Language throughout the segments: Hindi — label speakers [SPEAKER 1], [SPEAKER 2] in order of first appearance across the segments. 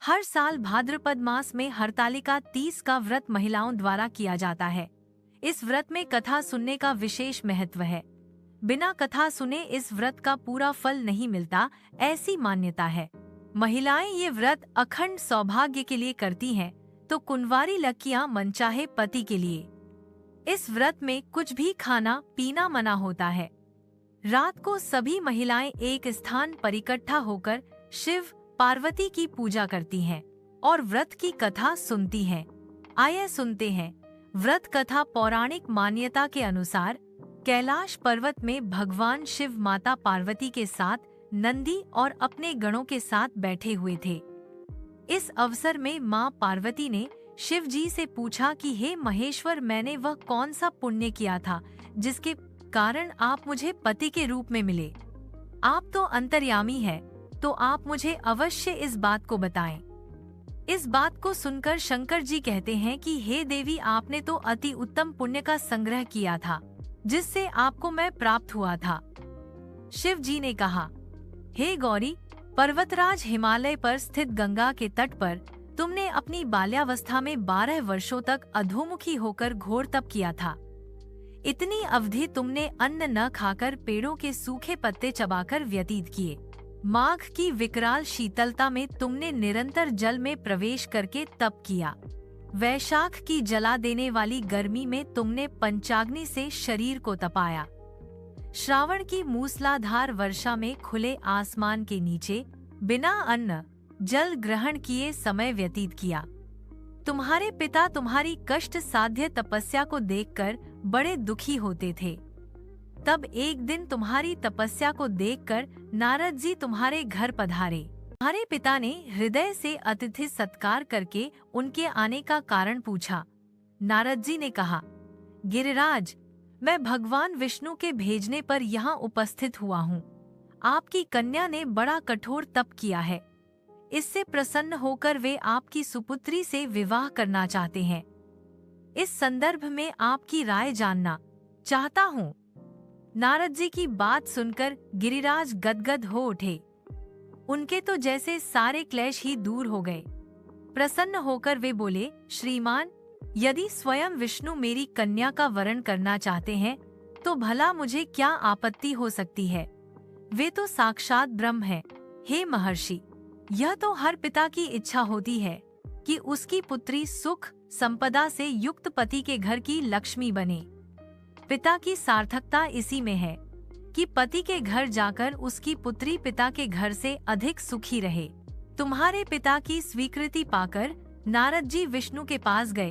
[SPEAKER 1] हर साल भाद्रपद मास में हरतालिका तीज का व्रत महिलाओं द्वारा किया जाता है। इस व्रत में कथा सुनने का विशेष महत्व है। बिना कथा सुने इस व्रत का पूरा फल नहीं मिलता, ऐसी मान्यता है। महिलाएं ये व्रत अखंड सौभाग्य के लिए करती हैं, तो कुंवारी लड़कियां मनचाहे पति के लिए। इस व्रत में कुछ भी खाना पीना मना होता है। रात को सभी महिलाएं एक स्थान पर इकट्ठा होकर शिव पार्वती की पूजा करती हैं और व्रत की कथा सुनती हैं। आइए सुनते हैं व्रत कथा। पौराणिक मान्यता के अनुसार कैलाश पर्वत में भगवान शिव माता पार्वती के साथ नंदी और अपने गणों के साथ बैठे हुए थे। इस अवसर में मां पार्वती ने शिव जी से पूछा कि हे महेश्वर, मैंने वह कौन सा पुण्य किया था जिसके कारण आप मुझे पति के रूप में मिले। आप तो अंतर्यामी है, तो आप मुझे अवश्य इस बात को बताएं। इस बात को सुनकर शंकर जी कहते हैं कि हे देवी, आपने तो अति उत्तम पुण्य का संग्रह किया था जिससे आपको मैं प्राप्त हुआ था। शिव जी ने कहा, हे गौरी, पर्वतराज हिमालय पर स्थित गंगा के तट पर तुमने अपनी बाल्यावस्था में 12 वर्षों तक अधोमुखी होकर घोर तप किया था। इतनी अवधि तुमने अन्न न खाकर पेड़ों के सूखे पत्ते चबाकर व्यतीत किए। माघ की विकराल शीतलता में तुमने निरंतर जल में प्रवेश करके तप किया। वैशाख की जला देने वाली गर्मी में तुमने पंचाग्नि से शरीर को तपाया। श्रावण की मूसलाधार वर्षा में खुले आसमान के नीचे बिना अन्न जल ग्रहण किए समय व्यतीत किया। तुम्हारे पिता तुम्हारी कष्ट साध्य तपस्या को देखकर बड़े दुखी होते थे। तब एक दिन तुम्हारी तपस्या को देखकर नारद जी तुम्हारे घर पधारे। तुम्हारे पिता ने हृदय से अतिथि सत्कार करके उनके आने का कारण पूछा। नारद जी ने कहा, गिरिराज, मैं भगवान विष्णु के भेजने पर यहाँ उपस्थित हुआ हूँ। आपकी कन्या ने बड़ा कठोर तप किया है। इससे प्रसन्न होकर वे आपकी सुपुत्री से विवाह करना चाहते हैं। इस संदर्भ में आपकी राय जानना चाहता हूँ। नारद जी की बात सुनकर गिरिराज गदगद हो उठे। उनके तो जैसे सारे क्लेश ही दूर हो गए। प्रसन्न होकर वे बोले, श्रीमान, यदि स्वयं विष्णु मेरी कन्या का वरण करना चाहते हैं तो भला मुझे क्या आपत्ति हो सकती है। वे तो साक्षात ब्रह्म है। हे महर्षि, यह तो हर पिता की इच्छा होती है कि उसकी पुत्री सुख संपदा से युक्त पति के घर की लक्ष्मी बने। पिता की सार्थकता इसी में है कि पति के घर जाकर उसकी पुत्री पिता के घर से अधिक सुखी रहे। तुम्हारे पिता की स्वीकृति पाकर नारद जी विष्णु के पास गए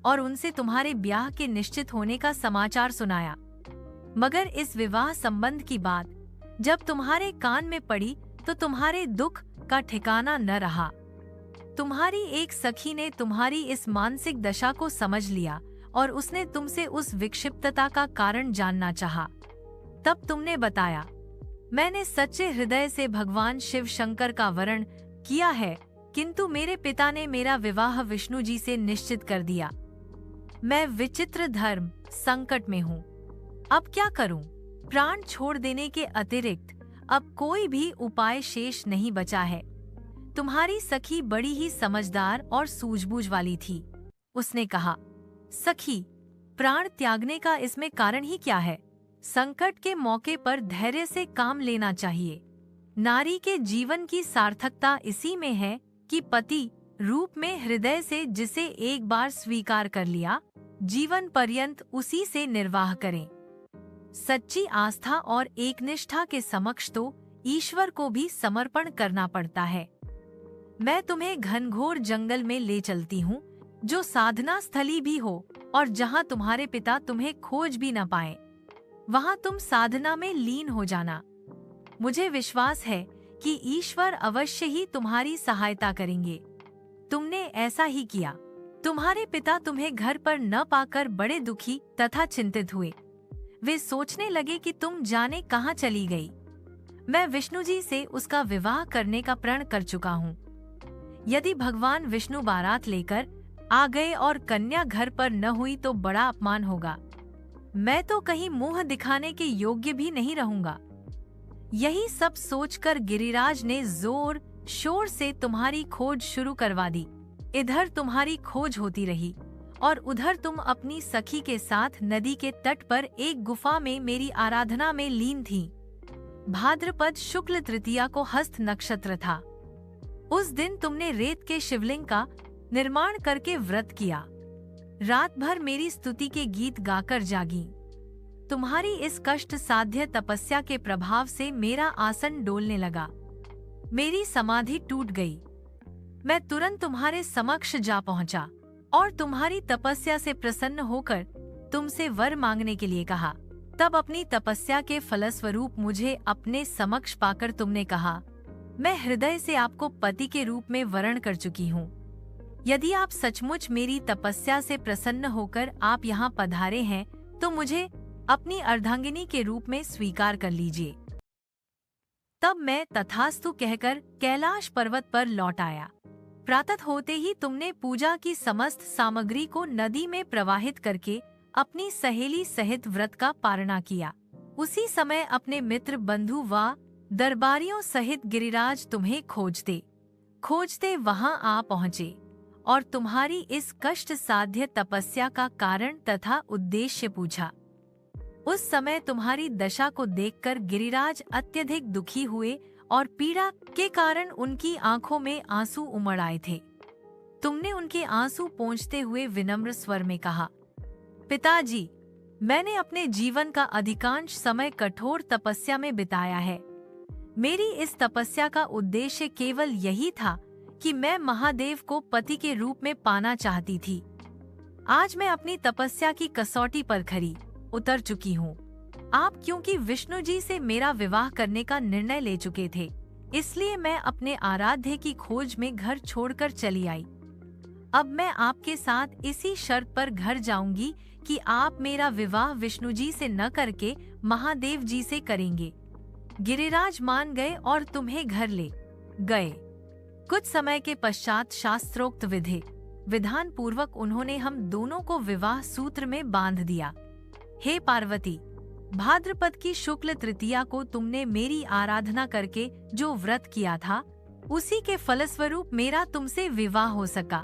[SPEAKER 1] और उनसे तुम्हारे ब्याह के निश्चित होने का समाचार सुनाया। मगर इस विवाह संबंध की बात जब तुम्हारे कान में पड़ी तो तुम्हारे दुख का ठिकाना न रहा। तुम्हारी एक सखी ने तुम्हारी इस मानसिक दशा को समझ लिया और उसने तुमसे उस विक्षिप्तता का कारण जानना चाहा। तब तुमने बताया, मैंने सच्चे हृदय से भगवान शिव शंकर का वरण किया है, किंतु मेरे पिता ने मेरा विवाह विष्णु जी से निश्चित कर दिया। मैं विचित्र धर्म संकट में हूँ। अब क्या करूँ? प्राण छोड़ देने के अतिरिक्त अब कोई भी उपाय शेष नहीं बचा है। तुम्हारी सखी बड़ी ही समझदार और सूझबूझ वाली थी। उसने कहा, सखी, प्राण त्यागने का इसमें कारण ही क्या है? संकट के मौके पर धैर्य से काम लेना चाहिए। नारी के जीवन की सार्थकता इसी में है कि पति रूप में हृदय से जिसे एक बार स्वीकार कर लिया, जीवन पर्यंत उसी से निर्वाह करें। सच्ची आस्था और एकनिष्ठा के समक्ष तो ईश्वर को भी समर्पण करना पड़ता है। मैं तुम्हें घनघोर जंगल में ले चलती हूँ, जो साधना स्थली भी हो और जहाँ तुम्हारे पिता तुम्हें खोज भी न पाए। वहाँ तुम साधना में लीन हो जाना। मुझे विश्वास है कि ईश्वर अवश्य ही तुम्हारी सहायता करेंगे। तुमने ऐसा ही किया। तुम्हारे पिता तुम्हें घर पर न पाकर बड़े दुखी तथा चिंतित हुए। वे सोचने लगे कि तुम जाने कहाँ चली गई। मैं विष्णु जी से उसका विवाह करने का प्रण कर चुका हूँ। यदि भगवान विष्णु बारात लेकर आ गए और कन्या घर पर न हुई तो बड़ा अपमान होगा। मैं तो कहीं मुंह दिखाने के योग्य भी नहीं रहूंगा। यही सब सोचकर गिरिराज ने जोर शोर से तुम्हारी खोज शुरू करवा दी। इधर तुम्हारी खोज होती रही और उधर तुम अपनी सखी के साथ नदी के तट पर एक गुफा में मेरी आराधना में लीन थी। भाद्रपद शुक्ल तृतीया को हस्त नक्षत्र था। उस दिन तुमने रेत के शिवलिंग का निर्माण करके व्रत किया। रात भर मेरी स्तुति के गीत गाकर जागी। तुम्हारी इस कष्ट साध्य तपस्या के प्रभाव से मेरा आसन डोलने लगा। मेरी समाधि टूट गई। मैं तुरंत तुम्हारे समक्ष जा पहुंचा और तुम्हारी तपस्या से प्रसन्न होकर तुमसे वर मांगने के लिए कहा। तब अपनी तपस्या के फलस्वरूप मुझे अपने समक्ष पाकर तुमने कहा, मैं हृदय से आपको पति के रूप में वरण कर चुकी हूँ। यदि आप सचमुच मेरी तपस्या से प्रसन्न होकर आप यहाँ पधारे हैं तो मुझे अपनी अर्धांगिनी के रूप में स्वीकार कर लीजिए। तब मैं तथास्तु कहकर कैलाश पर्वत पर लौट आया। प्रातः होते ही तुमने पूजा की समस्त सामग्री को नदी में प्रवाहित करके अपनी सहेली सहित व्रत का पारणा किया। उसी समय अपने मित्र बंधु व दरबारियों सहित गिरिराज तुम्हें खोजते वहां आ पहुँचे और तुम्हारी इस कष्ट साध्य तपस्या का कारण तथा उद्देश्य पूछा। उस समय तुम्हारी दशा को देखकर गिरिराज अत्यधिक दुखी हुए और पीड़ा के कारण उनकी आंखों में आंसू उमड़ आए थे। तुमने उनके आंसू पोंछते हुए विनम्र स्वर में कहा, पिताजी, मैंने अपने जीवन का अधिकांश समय कठोर तपस्या में बिताया है। मेरी इस तपस्या का उद्देश्य केवल यही था कि मैं महादेव को पति के रूप में पाना चाहती थी। आज मैं अपनी तपस्या की कसौटी पर खरी उतर चुकी हूँ। आप क्योंकि विष्णु जी से मेरा विवाह करने का निर्णय ले चुके थे, इसलिए मैं अपने आराध्य की खोज में घर छोड़कर चली आई। अब मैं आपके साथ इसी शर्त पर घर जाऊंगी कि आप मेरा विवाह विष्णु जी से न करके महादेव जी से करेंगे। गिरिराज मान गए और तुम्हें घर ले गए। कुछ समय के पश्चात शास्त्रोक्त विधान पूर्वक उन्होंने हम दोनों को विवाह सूत्र में बांध दिया। हे पार्वती, भाद्रपद की शुक्ल तृतीया को तुमने मेरी आराधना करके जो व्रत किया था, उसी के फलस्वरूप मेरा तुमसे विवाह हो सका।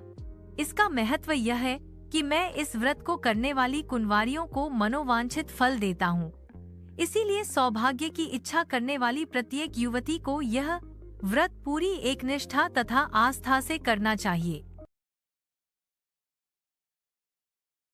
[SPEAKER 1] इसका महत्व यह है कि मैं इस व्रत को करने वाली कुंवारियों को मनोवांछित फल देता हूँ। इसीलिए सौभाग्य की इच्छा करने वाली प्रत्येक युवती को यह व्रत पूरी एकनिष्ठा तथा आस्था से करना चाहिए।